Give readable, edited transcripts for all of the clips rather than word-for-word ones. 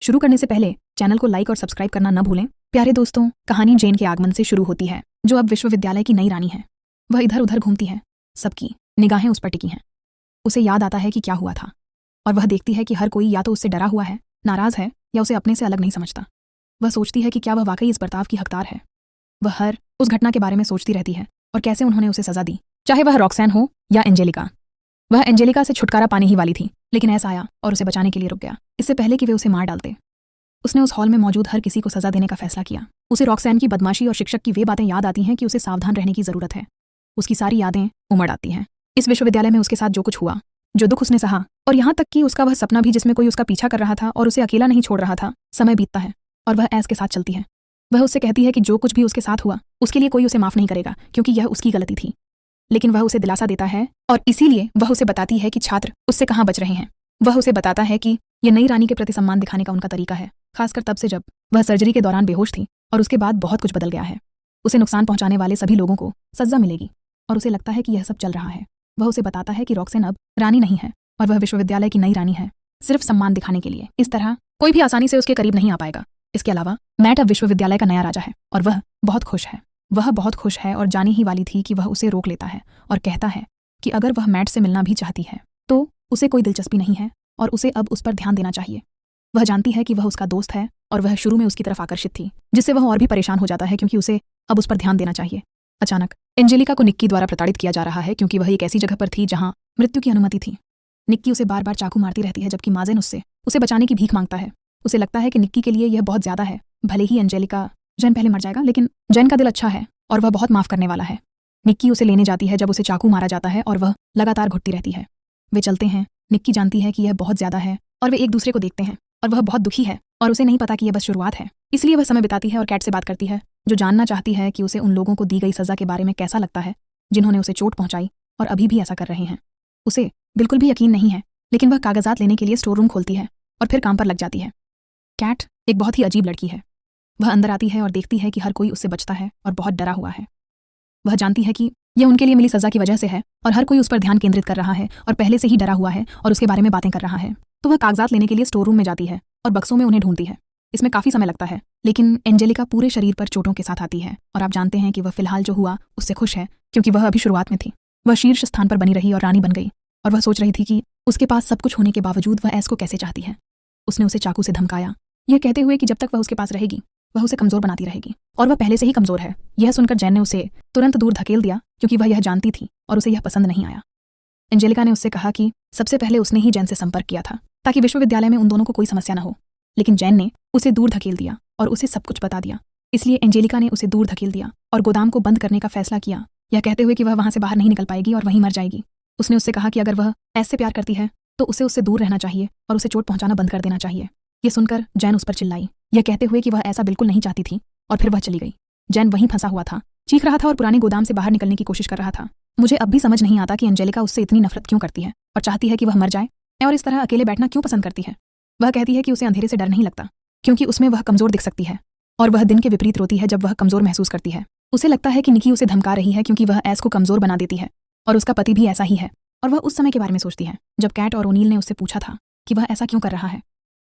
शुरू करने से पहले चैनल को लाइक और सब्सक्राइब करना न भूलें। प्यारे दोस्तों, कहानी जेन के आगमन से शुरू होती है, जो अब विश्वविद्यालय की नई रानी है। वह इधर उधर घूमती है, सबकी निगाहें उस पर टिकी हैं। उसे याद आता है कि क्या हुआ था, और वह देखती है कि हर कोई या तो उससे डरा हुआ है, नाराज है, या उसे अपने से अलग नहीं समझता। वह सोचती है कि क्या वह वाकई इस बर्ताव की हकदार है। वह हर उस घटना के बारे में सोचती रहती है और कैसे उन्होंने उसे सजा दी, चाहे वह रॉक्सैन हो या एंजेलिका। वह एंजेलिका से छुटकारा पाने ही वाली थी, लेकिन ऐसा आया और उसे बचाने के लिए रुक गया, इससे पहले कि वे उसे मार डालते। उसने उस हॉल में मौजूद हर किसी को सजा देने का फैसला किया। उसे रॉक्सैन की बदमाशी और शिक्षक की वे बातें याद आती हैं कि उसे सावधान रहने की जरूरत है। उसकी सारी यादें उमड़ आती हैं। इस विश्वविद्यालय में उसके साथ जो कुछ हुआ, जो दुख उसने सहा, और यहाँ तक कि उसका वह सपना भी जिसमें कोई उसका पीछा कर रहा था और उसे अकेला नहीं छोड़ रहा था। समय बीतता है और वह ऐस के साथ चलती है। वह उससे कहती है कि जो कुछ भी उसके साथ हुआ उसके लिए कोई उसे माफ नहीं करेगा, क्योंकि यह उसकी गलती थी। लेकिन वह उसे दिलासा देता है और इसीलिए वह उसे बताती है कि छात्र उससे कहाँ बच रहे हैं। वह उसे बताता है कि यह नई रानी के प्रति सम्मान दिखाने का उनका तरीका है, खासकर तब से जब वह सर्जरी के दौरान बेहोश थी, और उसके बाद बहुत कुछ बदल गया है। उसे नुकसान पहुंचाने वाले सभी लोगों को सजा मिलेगी, और उसे लगता है कि यह सब चल रहा है। वह उसे बताता है कि रॉक्सैन अब रानी नहीं है और वह विश्वविद्यालय की नई रानी है, सिर्फ सम्मान दिखाने के लिए। इस तरह कोई भी आसानी से उसके करीब नहीं आ पाएगा। इसके अलावा मैट अब विश्वविद्यालय का नया राजा है और वह बहुत खुश है। वह बहुत खुश है और जानी ही वाली थी कि वह उसे रोक लेता है और कहता है कि अगर वह मैट से मिलना भी चाहती है तो उसे कोई दिलचस्पी नहीं है और उसे अब उस पर ध्यान देना चाहिए। वह जानती है कि वह उसका दोस्त है और वह शुरू में उसकी तरफ आकर्षित थी, जिससे वह और भी परेशान हो जाता है क्योंकि उसे अब उस पर ध्यान देना चाहिए। अचानक एंजेलिका को निक्की द्वारा प्रताड़ित किया जा रहा है, क्योंकि वह एक ऐसी जगह पर थी जहां मृत्यु की अनुमति थी। निक्की उसे बार बार चाकू मारती रहती है, जबकि माजेन उसे बचाने की भीख मांगता है। उसे लगता है कि निक्की के लिए यह बहुत ज्यादा है। भले ही जेन पहले मर जाएगा, लेकिन जेन का दिल अच्छा है और वह बहुत माफ करने वाला है। निक्की उसे लेने जाती है जब उसे चाकू मारा जाता है और वह लगातार घुटती रहती है। वे चलते हैं। निक्की जानती है कि यह बहुत ज्यादा है और वे एक दूसरे को देखते हैं, और वह बहुत दुखी है और उसे नहीं पता कि यह बस शुरुआत है। इसलिए वह समय बिताती है और कैट से बात करती है, जो जानना चाहती है कि उसे उन लोगों को दी गई सजा के बारे में कैसा लगता है जिन्होंने उसे चोट पहुंचाई और अभी भी ऐसा कर रहे हैं। उसे बिल्कुल भी यकीन नहीं है, लेकिन वह कागजात लेने के लिए स्टोर रूम खोलती है और फिर काम पर लग जाती है। कैट एक बहुत ही अजीब लड़की है। वह अंदर आती है और देखती है कि हर कोई उससे बचता है और बहुत डरा हुआ है। वह जानती है कि यह उनके लिए मिली सजा की वजह से है और हर कोई उस पर ध्यान केंद्रित कर रहा है और पहले से ही डरा हुआ है और उसके बारे में बातें कर रहा है। तो वह कागजात लेने के लिए स्टोर रूम में जाती है और बक्सों में उन्हें ढूंढती है। इसमें काफी समय लगता है, लेकिन एंजेलिका पूरे शरीर पर चोटों के साथ आती है और आप जानते हैं कि वह फिलहाल जो हुआ उससे खुश है, क्योंकि वह अभी शुरुआत में थी। वह शीर्ष स्थान पर बनी रही और रानी बन गई, और वह सोच रही थी कि उसके पास सब कुछ होने के बावजूद वह ऐस को कैसे चाहती है। उसने उसे चाकू से धमकाया, यह कहते हुए कि जब तक वह उसके पास रहेगी वह उसे कमजोर बनाती रहेगी, और वह पहले से ही कमजोर है। यह सुनकर जेन ने उसे तुरंत दूर धकेल दिया, क्योंकि वह यह जानती थी और उसे यह पसंद नहीं आया। एंजेलिका ने उससे कहा कि सबसे पहले उसने ही जेन से संपर्क किया था ताकि विश्वविद्यालय में उन दोनों को कोई समस्या न हो, लेकिन जेन ने उसे दूर धकेल दिया और उसे सब कुछ बता दिया। इसलिए एंजेलिका ने उसे दूर धकेल दिया और गोदाम को बंद करने का फैसला किया, यह कहते हुए कि वह वहां से बाहर नहीं निकल पाएगी और वहीं मर जाएगी। उसने उससे कहा कि अगर वह ऐसे प्यार करती है तो उसे उससे दूर रहना चाहिए और उसे चोट पहुंचाना बंद कर देना चाहिए। यह सुनकर जेन उस पर चिल्लाई, यह कहते हुए कि वह ऐसा बिल्कुल नहीं चाहती थी, और फिर वह चली गई। जेन वहीं फंसा हुआ था, चीख रहा था और पुराने गोदाम से बाहर निकलने की कोशिश कर रहा था। मुझे अब भी समझ नहीं आता कि एंजेलिका उससे इतनी नफरत क्यों करती है और चाहती है कि वह मर जाए, और इस तरह अकेले बैठना क्यों पसंद करती है। वह कहती है कि उसे अंधेरे से डर नहीं लगता, क्योंकि उसमें वह कमजोर दिख सकती है, और वह दिन के विपरीत रोती है जब वह कमजोर महसूस करती है। उसे लगता है कि निकी उसे धमका रही है क्योंकि वह ऐस को कमजोर बना देती है, और उसका पति भी ऐसा ही है। और वह उस समय के बारे में सोचती है जब कैट और ओनील ने उससे पूछा था कि वह ऐसा क्यों कर रहा है।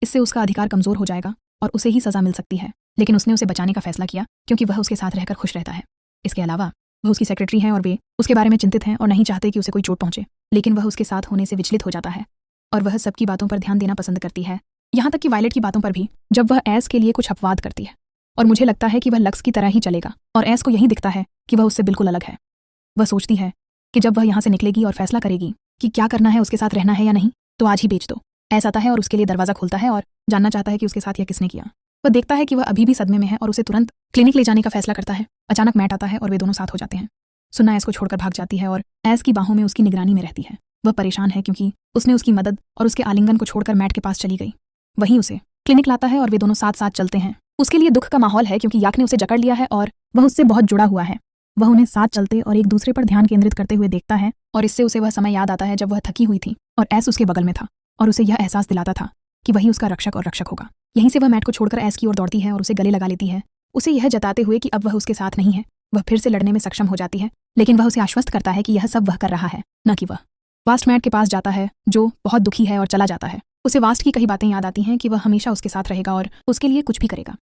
इससे उसका अधिकार कमजोर हो जाएगा और उसे ही सजा मिल सकती है, लेकिन उसने उसे बचाने का फैसला किया क्योंकि वह उसके साथ रहकर खुश रहता है। इसके अलावा वह उसकी सेक्रेटरी हैं और वे उसके बारे में चिंतित हैं और नहीं चाहते कि उसे कोई चोट पहुंचे, लेकिन वह उसके साथ होने से विचलित हो जाता है और वह सबकी बातों पर ध्यान देना पसंद करती है, यहाँ तक कि वायलेट की बातों पर भी, जब वह ऐस के लिए कुछ अपवाद करती है। और मुझे लगता है कि वह लक्स की तरह ही चलेगा, और ऐस को यही दिखता है कि वह उससे बिल्कुल अलग है। वह सोचती है कि जब वह यहाँ से निकलेगी और फैसला करेगी कि क्या करना है, उसके साथ रहना है या नहीं, तो आज ही बेच दो। ऐसा आता है और उसके लिए दरवाजा खोलता है और जानना चाहता है कि उसके साथ यह किसने किया। वह देखता है कि वह अभी भी सदमे में है और उसे तुरंत क्लिनिक ले जाने का फैसला करता है। अचानक मैट आता है और वे दोनों साथ हो जाते हैं। सुन्ना ऐस को छोड़कर भाग जाती है और ऐस की बाहों में उसकी निगरानी में रहती है। वह परेशान है क्योंकि उसने उसकी मदद और उसके आलिंगन को छोड़कर मैट के पास चली गई। वहीं उसे क्लिनिक लाता है और वे दोनों साथ साथ चलते हैं। उसके लिए दुख का माहौल है क्योंकि याक ने उसे जकड़ लिया है और वह उससे बहुत जुड़ा हुआ है। वह उन्हें साथ चलते और एक दूसरे पर ध्यान केंद्रित करते हुए देखता है, और इससे उसे वह समय याद आता है जब वह थकी हुई थी और ऐस उसके बगल में था और उसे यह एहसास दिलाता था कि वही उसका रक्षक और रक्षक होगा। यहीं से वह मैट को छोड़कर ऐस की ओर दौड़ती है और उसे गले लगा लेती है, उसे यह जताते हुए कि अब वह उसके साथ नहीं है। वह फिर से लड़ने में सक्षम हो जाती है, लेकिन वह उसे आश्वस्त करता है कि यह सब वह कर रहा है, न कि वह। वास्ट मैट के पास जाता है जो बहुत दुखी है और चला जाता है। उसे वास्ट की कई बातें याद आती हैं कि वह हमेशा उसके साथ रहेगा और उसके लिए कुछ भी करेगा।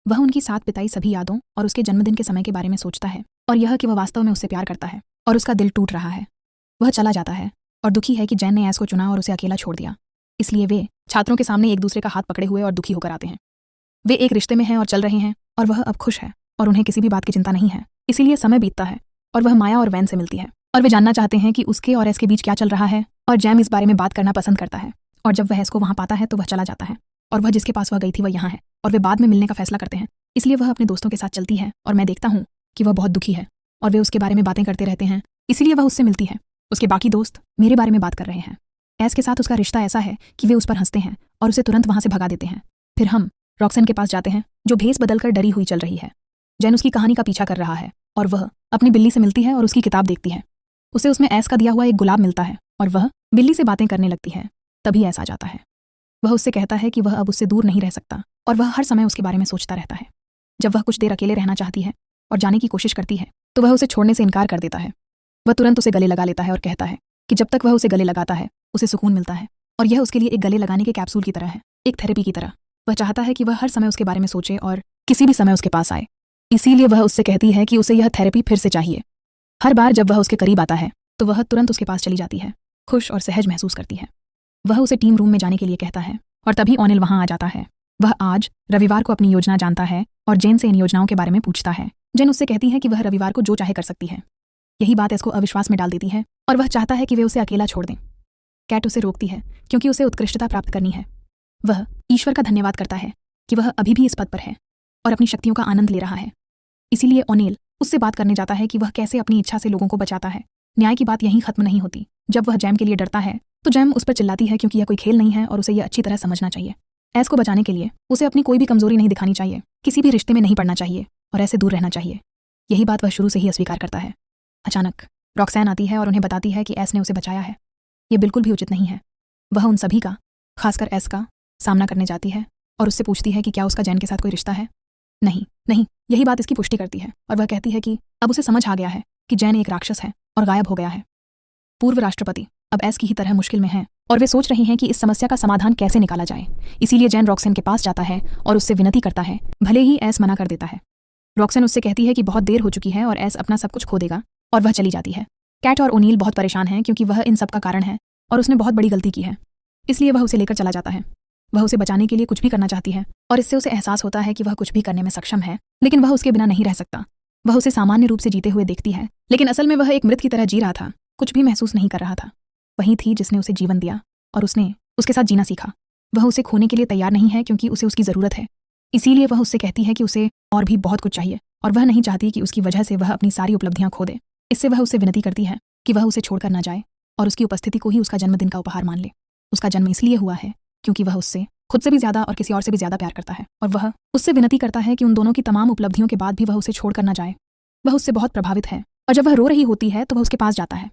वह उनकी साथ बिताई सभी यादों और उसके जन्मदिन के समय के बारे में सोचता है और यह कि वह वास्तव में उससे प्यार करता है और उसका दिल टूट रहा है। वह चला जाता है और दुखी है कि जैन ने ऐस को चुना और उसे अकेला छोड़ दिया। इसलिए वे छात्रों के सामने एक दूसरे का हाथ पकड़े हुए और दुखी होकर आते हैं। वे एक रिश्ते में हैं और चल रहे हैं और वह अब खुश है और उन्हें किसी भी बात की चिंता नहीं है। इसीलिए समय बीतता है और वह माया और वैन से मिलती है और वे जानना चाहते हैं कि उसके और एस के बीच क्या चल रहा है और जैम इस बारे में बात करना पसंद करता है। और जब वह एस को वहाँ पाता है तो वह चला जाता है और वह जिसके पास वह गई थी वह यहाँ है और वे बाद में मिलने का फैसला करते हैं। इसलिए वह अपने दोस्तों के साथ चलती है और मैं देखता हूँ कि वह बहुत दुखी है और वे उसके बारे में बातें करते रहते हैं। इसीलिए वह उससे मिलती है। उसके बाकी दोस्त मेरे बारे में बात कर रहे हैं। एस के साथ उसका रिश्ता ऐसा है कि वे उस पर हंसते हैं और उसे तुरंत वहाँ से भगा देते हैं। फिर हम रॉक्सन के पास जाते हैं जो भेस बदलकर डरी हुई चल रही है। जैन उसकी कहानी का पीछा कर रहा है और वह अपनी बिल्ली से मिलती है और उसकी किताब देखती है। उसे उसमें एस का दिया हुआ एक गुलाब मिलता है और वह बिल्ली से बातें करने लगती है। तभी एस आ जाता है। वह उससे कहता है कि वह अब उससे दूर नहीं रह सकता और वह हर समय उसके बारे में सोचता रहता है। जब वह कुछ देर अकेले रहना चाहती है और जाने की कोशिश करती है तो वह उसे छोड़ने से इनकार कर देता है। वह तुरंत उसे गले लगा लेता है और कहता है कि जब तक वह उसे गले लगाता है उसे सुकून मिलता है और यह उसके लिए एक गले लगाने के कैप्सूल की तरह है, एक थेरेपी की तरह। वह चाहता है कि वह हर समय उसके बारे में सोचे और किसी भी समय उसके पास आए। इसीलिए वह उससे कहती है कि उसे यह थेरेपी फिर से चाहिए। हर बार जब वह उसके करीब आता है तो वह तुरंत उसके पास चली जाती है, खुश और सहज महसूस करती है। वह उसे टीम रूम में जाने के लिए कहता है और तभी ओनिल वहां आ जाता है। वह आज रविवार को अपनी योजना जानता है और जेन से इन योजनाओं के बारे में पूछता है। जेन उससे कहती है कि वह रविवार को जो चाहे कर सकती है। यही बात इसको अविश्वास में डाल देती है और वह चाहता है कि वे उसे अकेला छोड़ दें। कैट उसे रोकती है क्योंकि उसे उत्कृष्टता प्राप्त करनी है। वह ईश्वर का धन्यवाद करता है कि वह अभी भी इस पद पर है और अपनी शक्तियों का आनंद ले रहा है। इसीलिए ओनिल उससे बात करने जाता है कि वह कैसे अपनी इच्छा से लोगों को बचाता है। न्याय की बात यहीं खत्म नहीं होती। जब वह जैम के लिए डरता है तो जैम उस पर चिल्लाती है क्योंकि यह कोई खेल नहीं है और उसे यह अच्छी तरह समझना चाहिए। एस को बचाने के लिए उसे अपनी कोई भी कमजोरी नहीं दिखानी चाहिए, किसी भी रिश्ते में नहीं पड़ना चाहिए और ऐसे दूर रहना चाहिए। यही बात वह शुरू से ही अस्वीकार करता है। अचानक रॉक्सैन आती है और उन्हें बताती है कि एस ने उसे बचाया है। ये बिल्कुल भी उचित नहीं है। वह उन सभी का, खासकर एस का, सामना करने जाती है और उससे पूछती है कि क्या उसका जैन के साथ कोई रिश्ता है। नहीं नहीं, यही बात इसकी पुष्टि करती है और वह कहती है कि अब उसे समझ आ गया है कि जैन एक राक्षस है और गायब हो गया है। पूर्व राष्ट्रपति अब एस की ही तरह मुश्किल में हैं और वे सोच रही हैं कि इस समस्या का समाधान कैसे निकाला जाए। इसीलिए जैन रॉक्सन के पास जाता है और उससे विनती करता है, भले ही एस मना कर देता है। रॉक्सन उससे कहती है कि बहुत देर हो चुकी है और एस अपना सब कुछ खो देगा और वह चली जाती है। कैट और ओनील बहुत परेशान हैं क्योंकि वह इन सब का कारण है और उसने बहुत बड़ी गलती की है। इसलिए वह उसे लेकर चला जाता है। वह उसे बचाने के लिए कुछ भी करना चाहती है और इससे उसे एहसास होता है कि वह कुछ भी करने में सक्षम है, लेकिन वह उसके बिना नहीं रह सकता। वह उसे सामान्य रूप से जीते हुए देखती है, लेकिन असल में वह एक मृत की तरह जी रहा था, कुछ भी महसूस नहीं कर रहा था। वही थी जिसने उसे जीवन दिया और उसने उसके साथ जीना सीखा। वह उसे खोने के लिए तैयार नहीं है क्योंकि उसे उसकी ज़रूरत है। इसीलिए वह उससे कहती है कि उसे और भी बहुत कुछ चाहिए और वह नहीं चाहती कि उसकी वजह से वह अपनी सारी उपलब्धियां खो दे। इससे वह उससे विनती करती है कि वह उसे छोड़कर ना जाए और उसकी उपस्थिति को ही उसका जन्मदिन का उपहार मान ले। उसका जन्म इसलिए हुआ है क्योंकि वह उससे खुद से भी ज्यादा और किसी और से भी ज्यादा प्यार करता है और वह उससे विनती करता है कि उन दोनों की तमाम उपलब्धियों के बाद भी वह उसे छोड़कर ना जाए। वह उससे बहुत प्रभावित है और जब वह रो रही होती है तो वह उसके पास जाता है।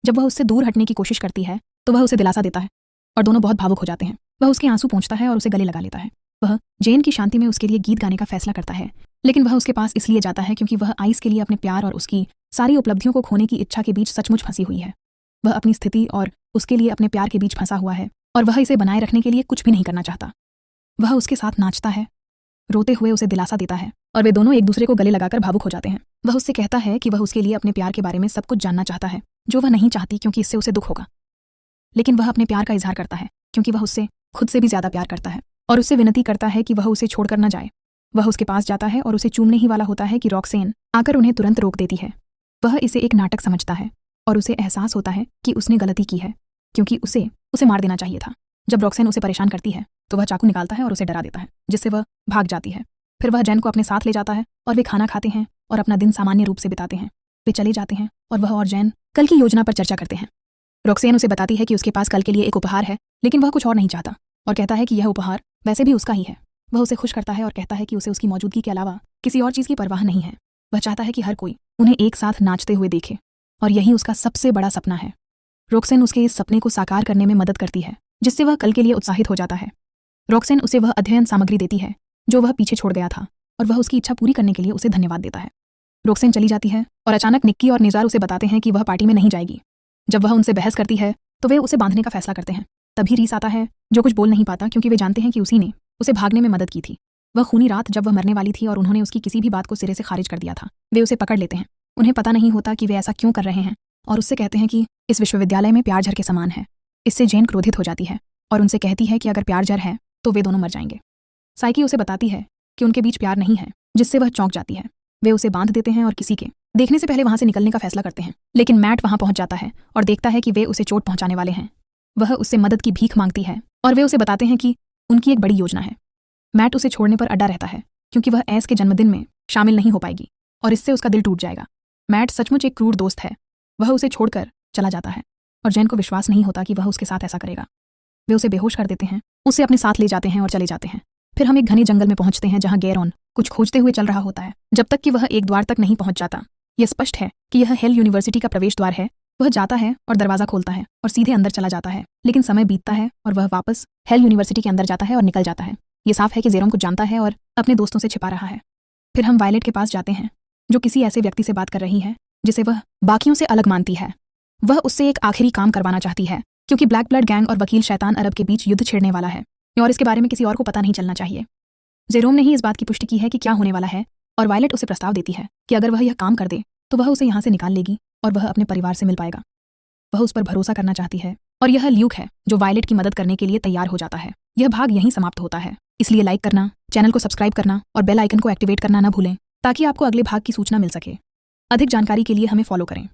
जब वह उससे दूर हटने की कोशिश करती है तो वह उसे दिलासा देता है और दोनों बहुत भावुक हो जाते हैं। वह उसके आंसू पोंछता है और उसे गले लगा लेता है। वह जेन की शांति में उसके लिए गीत गाने का फैसला करता है, लेकिन वह उसके पास इसलिए जाता है क्योंकि वह आइस के लिए अपने प्यार और उसकी सारी उपलब्धियों को खोने की इच्छा के बीच सचमुच फंसी हुई है। वह अपनी स्थिति और उसके लिए अपने प्यार के बीच फंसा हुआ है और वह इसे बनाए रखने के लिए कुछ भी नहीं करना चाहता। वह उसके साथ नाचता है, रोते हुए उसे दिलासा देता है और वे दोनों एक दूसरे को गले लगाकर भावुक हो जाते हैं। वह उससे कहता है कि वह उसके लिए अपने प्यार के बारे में सब कुछ जानना चाहता है, जो वह नहीं चाहती क्योंकि इससे उसे दुख होगा। लेकिन वह अपने प्यार का इजहार करता है क्योंकि वह उससे खुद से भी ज्यादा प्यार करता है और उससे विनती करता है कि वह उसे छोड़कर न जाए। वह उसके पास जाता है और उसे चूमने ही वाला होता है कि रॉक्सेन आकर उन्हें तुरंत रोक देती है। वह इसे एक नाटक समझता है और उसे एहसास होता है कि उसने गलती की है क्योंकि उसे मार देना चाहिए था। जब रॉक्सेन उसे परेशान करती है तो वह चाकू निकालता है और उसे डरा देता है, जिससे वह भाग जाती है। फिर वह जैन को अपने साथ ले जाता है और वे खाना खाते हैं और अपना दिन सामान्य रूप से बिताते हैं। वे चले जाते हैं और वह और जैन कल की योजना पर चर्चा करते हैं। रॉक्सेन उसे बताती है कि उसके पास कल के लिए एक उपहार है, लेकिन वह कुछ और नहीं चाहता और कहता है कि यह उपहार वैसे भी उसका ही है। वह उसे खुश करता है और कहता है कि उसे उसकी मौजूदगी के अलावा किसी और चीज़ की परवाह नहीं है। वह चाहता है कि हर कोई उन्हें एक साथ नाचते हुए देखे और यही उसका सबसे बड़ा सपना है। रॉक्सेन उसके इस सपने को साकार करने में मदद करती है, जिससे वह कल के लिए उत्साहित हो जाता है। रॉक्सेन उसे वह अध्ययन सामग्री देती है जो वह पीछे छोड़ गया था और वह उसकी इच्छा पूरी करने के लिए उसे धन्यवाद देता है। रॉक्सेन चली जाती है और अचानक निक्की और निजार उसे बताते हैं कि वह पार्टी में नहीं जाएगी। जब वह उनसे बहस करती है तो वे उसे बांधने का फैसला करते हैं। तभी रीस आता है, जो कुछ बोल नहीं पाता क्योंकि वे जानते हैं कि उसी ने उसे भागने में मदद की थी। वह खूनी रात जब वह मरने वाली थी और उन्होंने उसकी किसी भी बात को सिरे से खारिज कर दिया था। वे उसे पकड़ लेते हैं। उन्हें पता नहीं होता कि वे ऐसा क्यों कर रहे हैं और उससे कहते हैं कि इस विश्वविद्यालय में प्यार झर के समान है। इससे जेन क्रोधित हो जाती है और उनसे कहती है कि अगर प्यार झर है तो वे दोनों मर जाएंगे। साइकी उसे बताती है कि उनके बीच प्यार नहीं है, जिससे वह चौंक जाती है। वे उसे बांध देते हैं और किसी के देखने से पहले वहां से निकलने का फैसला करते हैं, लेकिन मैट वहां पहुंच जाता है और देखता है कि वे उसे चोट पहुंचाने वाले हैं। वह उससे मदद की भीख मांगती है और वे उसे बताते हैं कि उनकी एक बड़ी योजना है। मैट उसे छोड़ने पर अड़ा रहता है क्योंकि वह एस के जन्मदिन में शामिल नहीं हो पाएगी और इससे उसका दिल टूट जाएगा। मैट सचमुच एक क्रूर दोस्त है। वह उसे छोड़कर चला जाता है और जेन को विश्वास नहीं होता कि वह उसके साथ ऐसा करेगा। वे उसे बेहोश कर देते हैं, उसे अपने साथ ले जाते हैं और चले जाते हैं। फिर हम एक घने जंगल में पहुंचते हैं जहां गैरॉन कुछ खोजते हुए चल रहा होता है जब तक कि वह एक द्वार तक नहीं पहुंच जाता। यह स्पष्ट है कि यह हेल यूनिवर्सिटी का प्रवेश द्वार है। वह जाता है और दरवाजा खोलता है और सीधे अंदर चला जाता है, लेकिन समय बीतता है और वह वापस हेल यूनिवर्सिटी के अंदर जाता है और निकल जाता है। ये साफ है कि जेरोम कुछ जानता है और अपने दोस्तों से छिपा रहा है। फिर हम वायलेट के पास जाते हैं जो किसी ऐसे व्यक्ति से बात कर रही है जिसे वह बाकियों से अलग मानती है। वह उससे एक आखिरी काम करवाना चाहती है क्योंकि ब्लैक ब्लड गैंग और वकील शैतान अरब के बीच युद्ध छिड़ने वाला है और इसके बारे में किसी और को पता नहीं चलना चाहिए। जेरोम ने ही इस बात की पुष्टि की है कि क्या होने वाला है और वायलेट उसे प्रस्ताव देती है कि अगर वह यह काम कर दे तो वह उसे यहाँ से निकाल लेगी और वह अपने परिवार से मिल पाएगा। वह उस पर भरोसा करना चाहती है और यह ल्यूक है जो वायलेट की मदद करने के लिए तैयार हो जाता है। यह भाग यहीं समाप्त होता है, इसलिए लाइक करना, चैनल को सब्सक्राइब करना और बेल आइकन को एक्टिवेट करना न भूलें ताकि आपको अगले भाग की सूचना मिल सके। अधिक जानकारी के लिए हमें फॉलो करें।